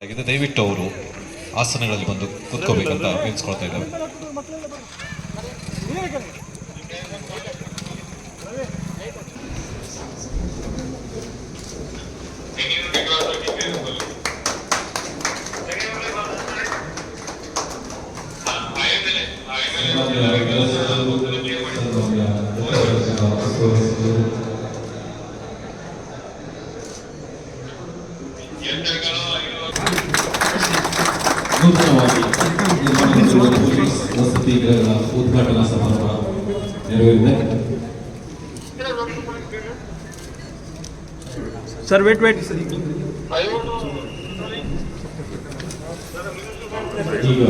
ದಯವಿಟ್ಟು ಅವರು ಆಸನಗಳಲ್ಲಿ ಬಂದು ಕೂತ್ಕೋಬೇಕಂತ ವಿನಿಸ್ಕೊಳ್ತಾ ಇದ್ದಾರೆ. ನೂತನವಾಗಿ ಪೊಲೀಸ್ ವಸತಿ ಗೃಹಗಳ ಉದ್ಘಾಟನಾ ಸಮಾರಂಭ ನೆರವೇರಿದೆ. ಸರ್ ವೇಟ್ ಈಗ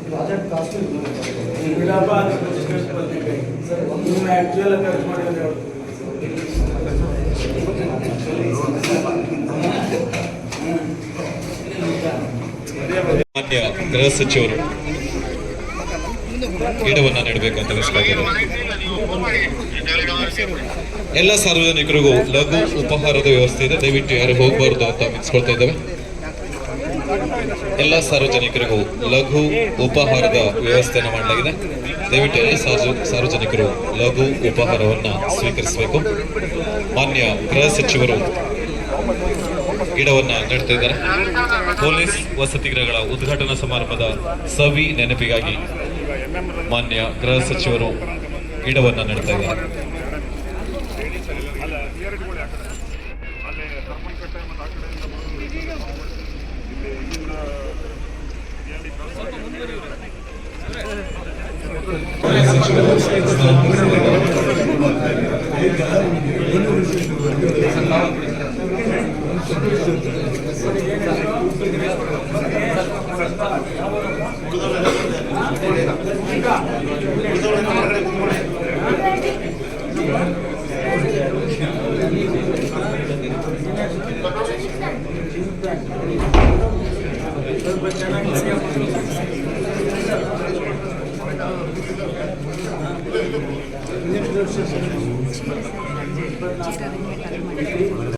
ಪ್ರಾಜೆಕ್ಟ್ ಕಾಸ್ಟ್ ಆಕ್ಚುಯಲ್ ಖರ್ಚು ಮಾಡಿದ್ರೆ ಮಾನ್ಯ ಗೃಹ ಸಚಿವರು ಗಿಡವನ್ನು ನೆಡಬೇಕಂತ ವಿನಿಸ್ಕೊಳ್ತಾರೆ. ಎಲ್ಲ ಸಾರ್ವಜನಿಕರಿಗೂ ಲಘು ಉಪಹಾರದ ವ್ಯವಸ್ಥೆ ಇದೆ, ದಯವಿಟ್ಟು ಯಾರು ಹೋಗಬಾರ್ದು ಅಂತ ವಿನಿಸ್ಕೊಳ್ತಾ ಇದ್ದೇವೆ. ಎಲ್ಲ ಸಾರ್ವಜನಿಕರಿಗೂ ಲಘು ಉಪಹಾರದ ವ್ಯವಸ್ಥೆಯನ್ನು ಮಾಡಲಾಗಿದೆ. ದಯವಿಟ್ಟು ಎಲ್ಲ ಸಾರ್ವಜನಿಕರು ಲಘು ಉಪಹಾರವನ್ನು ಸ್ವೀಕರಿಸಬೇಕು. ಮಾನ್ಯ ಗೃಹ ಸಚಿವರು ಗಿಡವನ್ನ ನೆಡ್ತಾ ಇದ್ದಾರೆ. ಪೊಲೀಸ್ ವಸತಿ ಗೃಹಗಳ ಉದ್ಘಾಟನಾ ಸಮಾರಂಭದ ಸವಿ ನೆನಪಿಗಾಗಿ ಮಾನ್ಯ ಗೃಹ ಸಚಿವರು ಗಿಡವನ್ನ ನೆಡ್ತಾ ಇದ್ದಾರೆ.